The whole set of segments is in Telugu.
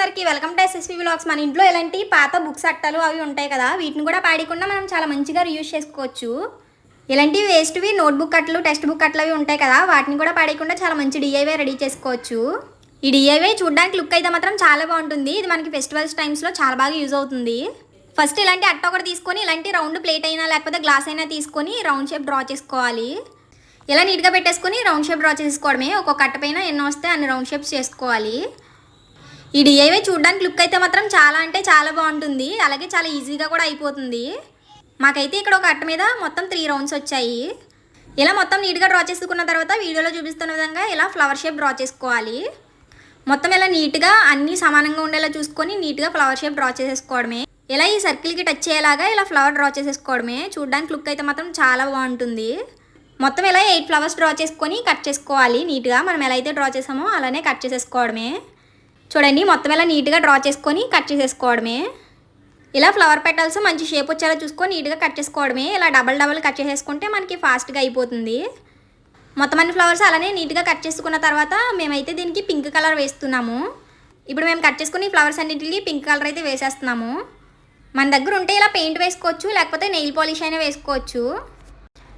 అందరికీ వెల్కమ్ టు ఎస్ఎస్వి వ్లాగ్స్. మన ఇంట్లో ఎలాంటి పాత బుక్స్ అట్టలు అవి ఉంటాయి కదా, వీటిని కూడా పాడకుండా మనం చాలా మంచిగా రీయూజ్ చేసుకోవచ్చు. ఇలాంటి వేస్ట్వి నోట్బుక్ అట్టలు, టెక్స్ట్ బుక్ అట్టలు అవి ఉంటాయి కదా, వాటిని కూడా పాడకుండా చాలా మంచి డిఐవై రెడీ చేసుకోవచ్చు. ఈ డిఐవై చూడడానికి లుక్ అయితే మాత్రం చాలా బాగుంటుంది. ఇది మనకి ఫెస్టివల్స్ టైమ్స్లో చాలా బాగా యూజ్ అవుతుంది. ఫస్ట్ ఇలాంటి అట్ట ఒకటి తీసుకొని ఇలాంటి రౌండ్ ప్లేట్ అయినా లేకపోతే గ్లాస్ అయినా తీసుకొని రౌండ్ షేప్ డ్రా చేసుకోవాలి. ఇలా నీట్గా పెట్టేసుకొని రౌండ్ షేప్ డ్రా చేసుకోవడమే. ఒక్కొక్క అట్ట పైన ఎన్నో వస్తే అన్ని రౌండ్ షేప్స్ చేసుకోవాలి. ఈ డిఐవై చూడడానికి లుక్ అయితే మాత్రం చాలా అంటే చాలా బాగుంటుంది, అలాగే చాలా ఈజీగా కూడా అయిపోతుంది. మాకైతే ఇక్కడ ఒక అట్ట మీద మొత్తం 3 రౌండ్స్ వచ్చాయి. ఇలా మొత్తం నీట్గా డ్రా చేసుకున్న తర్వాత వీడియోలో చూపిస్తున్న విధంగా ఇలా ఫ్లవర్ షేప్ డ్రా చేసుకోవాలి. మొత్తం ఇలా నీట్గా అన్నీ సమానంగా ఉండేలా చూసుకొని నీట్గా ఫ్లవర్ షేప్ డ్రా చేసేసుకోవడమే. ఇలా ఈ సర్కిల్కి టచ్ అయ్యేలాగా ఇలా ఫ్లవర్ డ్రా చేసేసుకోవడమే. చూడడానికి లుక్ అయితే మాత్రం చాలా బాగుంటుంది. మొత్తం ఇలా 8 ఫ్లవర్స్ డ్రా చేసుకొని కట్ చేసుకోవాలి నీట్గా. మనం ఎలా అయితే డ్రా చేసామో అలానే కట్ చేసేసుకోవడమే. చూడండి, మొత్తం ఇలా నీట్గా డ్రా చేసుకొని కట్ చేసేసుకోవడమే. ఇలా ఫ్లవర్ పెటల్స్ మంచి షేప్ వచ్చేలా చూసుకొని నీట్గా కట్ చేసుకోవడమే. ఇలా డబల్ కట్ చేసేసుకుంటే మనకి ఫాస్ట్గా అయిపోతుంది. మొత్తం అన్ని ఫ్లవర్స్ అలానే నీట్గా కట్ చేసుకున్న తర్వాత మేమైతే దీనికి పింక్ కలర్ వేస్తున్నాము. ఇప్పుడు మేము కట్ చేసుకుని ఫ్లవర్స్ అన్నింటికి పింక్ కలర్ అయితే వేసేస్తున్నాము. మన దగ్గర ఉంటే ఇలా పెయింట్ వేసుకోవచ్చు, లేకపోతే నెయిల్ పాలిష్ అయినా వేసుకోవచ్చు.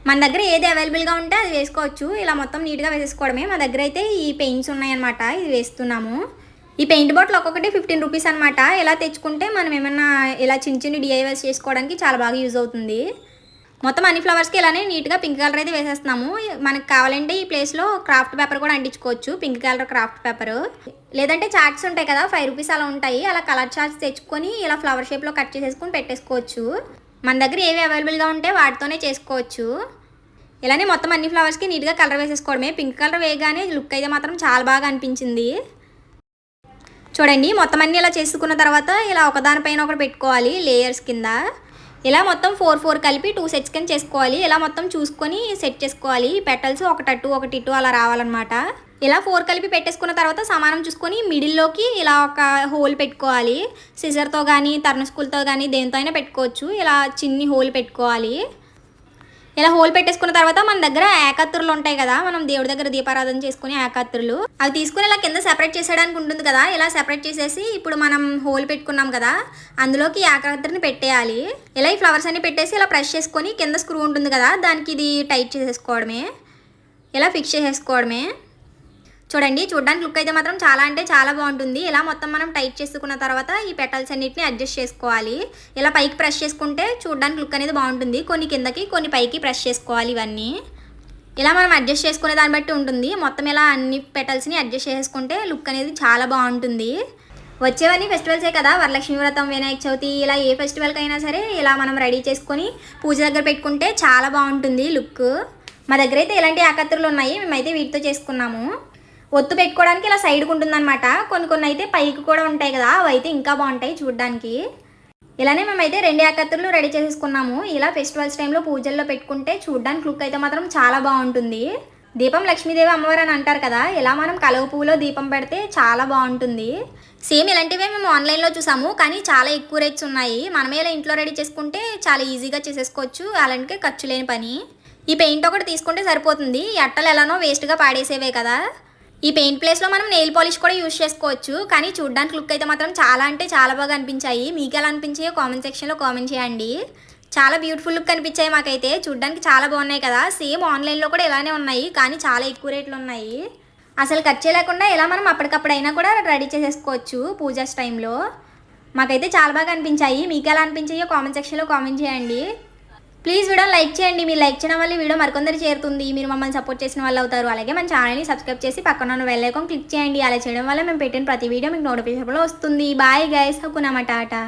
మన దగ్గర ఏది అవైలబుల్గా ఉంటే అది వేసుకోవచ్చు. ఇలా మొత్తం నీట్గా వేసేసుకోవడమే. మా దగ్గర అయితే ఈ పెయింట్స్ ఉన్నాయన్నమాట, ఇది వేస్తున్నాము. ఈ పెయింట్ బాటిల్ ఒక్కొక్కటి 15 రూపీస్ అనమాట. ఇలా తెచ్చుకుంటే మనం ఏమన్నా ఇలా చిన్న డిఐవైస్ చేసుకోవడానికి చాలా బాగా యూజ్ అవుతుంది. మొత్తం అన్ని ఫ్లవర్స్కి ఇలానే నీట్గా పింక్ కలర్ అయితే వేసేస్తున్నాము. మనకు కావాలంటే ఈ ప్లేస్లో క్రాఫ్ట్ పేపర్ కూడా అంటించుకోవచ్చు, పింక్ కలర్ క్రాఫ్ట్ పేపర్. లేదంటే చార్ట్స్ ఉంటాయి కదా, 5 రూపీస్ అలా ఉంటాయి. అలా కలర్ చార్ట్స్ తెచ్చుకొని ఇలా ఫ్లవర్ షేప్లో కట్ చేసేసుకొని పెట్టేసుకోవచ్చు. మన దగ్గర ఏవి అవైలబుల్గా ఉంటే వాటితోనే చేసుకోవచ్చు. ఇలానే మొత్తం అన్ని ఫ్లవర్స్కి నీట్గా కలర్ వేసేసుకోవడమే. పింక్ కలర్ వేయగానే లుక్ అయితే మాత్రం చాలా బాగా అనిపించింది. చూడండి, మొత్తం అన్నీ ఇలా చేసుకున్న తర్వాత ఇలా ఒకదానిపైన ఒకటి పెట్టుకోవాలి లేయర్స్ కింద. ఇలా మొత్తం 4 కలిపి 2 సెట్స్ కింద చేసుకోవాలి. ఇలా మొత్తం చూసుకొని సెట్ చేసుకోవాలి. పెటల్స్ ఒకటి ఇటు అలా రావాలన్నమాట. ఇలా 4 కలిపి పెట్టేసుకున్న తర్వాత సమానం చూసుకొని మిడిల్లోకి ఇలా ఒక హోల్ పెట్టుకోవాలి. సిజర్తో కానీ టర్నస్కూల్తో కానీ దేంతో అయినా పెట్టుకోవచ్చు. ఇలా చిన్ని హోల్ పెట్టుకోవాలి. ఇలా హోల్ పెట్టేసుకున్న తర్వాత మన దగ్గర ఏకత్తులు ఉంటాయి కదా, మనం దేవుడి దగ్గర దీపారాధన చేసుకుని ఏకత్తులు అవి తీసుకుని ఇలా కింద సెపరేట్ చేసేయడానికి ఉంటుంది కదా. ఇలా సెపరేట్ చేసేసి ఇప్పుడు మనం హోల్ పెట్టుకున్నాం కదా, అందులోకి ఏకత్తుని పెట్టేయాలి. ఇలా ఈ ఫ్లవర్స్ అన్ని పెట్టేసి ఇలా ప్రెస్ చేసుకొని కింద స్క్రూ ఉంటుంది కదా, దానికి ఇది టైట్ చేసేసుకోవడమే. ఇలా ఫిక్స్ చేసేసుకోవడమే. చూడండి, చూడడానికి లుక్ అయితే మాత్రం చాలా అంటే చాలా బాగుంటుంది. ఇలా మొత్తం మనం టైట్ చేసుకున్న తర్వాత ఈ పెటల్స్ అన్నిటిని అడ్జస్ట్ చేసుకోవాలి. ఇలా పైకి ప్రెస్ చేసుకుంటే చూడడానికి లుక్ అనేది బాగుంటుంది. కొన్ని కిందకి కొన్ని పైకి ప్రెస్ చేసుకోవాలి. ఇవన్నీ ఇలా మనం అడ్జస్ట్ చేసుకునే దాన్ని బట్టి ఉంటుంది. మొత్తం ఇలా అన్ని పెటల్స్ని అడ్జస్ట్ చేసుకుంటే లుక్ అనేది చాలా బాగుంటుంది. వచ్చేవన్నీ ఫెస్టివల్సే కదా, వరలక్ష్మి వ్రతం, వినాయక చవితి, ఇలా ఏ ఫెస్టివల్కి అయినా సరే ఇలా మనం రెడీ చేసుకొని పూజ దగ్గర పెట్టుకుంటే చాలా బాగుంటుంది లుక్. మా దగ్గర అయితే ఇలాంటి ఆకత్తులు ఉన్నాయి, మేమైతే వీటితో చేసుకున్నాము. ఒత్తు పెట్టుకోవడానికి ఇలా సైడ్కి ఉంటుందన్నమాట. కొన్ని అయితే పైకి కూడా ఉంటాయి కదా, అవి అయితే ఇంకా బాగుంటాయి చూడడానికి. ఇలానే మేమైతే 2 ఆకత్తులు రెడీ చేసేసుకున్నాము. ఇలా ఫెస్టివల్స్ టైంలో పూజల్లో పెట్టుకుంటే చూడడానికి లుక్ అయితే మాత్రం చాలా బాగుంటుంది. దీపం లక్ష్మీదేవి అమ్మవారు అని అంటారు కదా, ఇలా మనం కలువ పువ్వులో దీపం పెడితే చాలా బాగుంటుంది. సేమ్ ఇలాంటివే మేము ఆన్లైన్లో చూసాము, కానీ చాలా ఎక్కువ రేట్స్ ఉన్నాయి. మనమే ఇలా ఇంట్లో రెడీ చేసుకుంటే చాలా ఈజీగా చేసేసుకోవచ్చు, అలాంటి ఖర్చు లేని పని. ఈ పెయింట్ ఒకటి తీసుకుంటే సరిపోతుంది. ఈ అట్టలు ఎలానో వేస్ట్గా పాడేసేవే కదా. ఈ పెయింట్ ప్లేస్లో మనం నెయిల్ పాలిష్ కూడా యూజ్ చేసుకోవచ్చు, కానీ చూడడానికి లుక్ అయితే మాత్రం చాలా అంటే చాలా బాగా అనిపించాయి. మీకు ఎలా అనిపించాయో కామెంట్ సెక్షన్లో కామెంట్ చేయండి. చాలా బ్యూటిఫుల్ లుక్ అనిపించాయి మాకైతే. చూడడానికి చాలా బాగున్నాయి కదా. సేమ్ ఆన్లైన్లో కూడా ఇలానే ఉన్నాయి, కానీ చాలా ఎక్కువ రేట్లు ఉన్నాయి. అసలు ఖర్చు లేకుండా ఇలా మనం అప్పటికప్పుడైనా కూడా రెడీ చేసేసుకోవచ్చు పూజాస్ టైంలో. మాకైతే చాలా బాగా అనిపించాయి. మీకు ఎలా అనిపించాయో కామెంట్ సెక్షన్లో కామెంట్ చేయండి. ప్లీజ్ వీడియో లైక్ చేయండి. మీరు లైక్ చేయడం వల్ల వీడియో మరికొందరు చేరుతుంది. మీరు మమ్మల్ని సపోర్ట్ చేసిన వాళ్ళు అవుతారు. అలాగే మన ఛానల్ని సబ్స్క్రైబ్ చేసి పక్కన ఉన్న బెల్ ఐకాన్ క్లిక్ చేయండి. అలా చేయడం వల్ల మేము పెట్టిన ప్రతి వీడియో మీకు నోటిఫికేషన్లో వస్తుంది. బాయ్ గైస్, హకునా టాటా.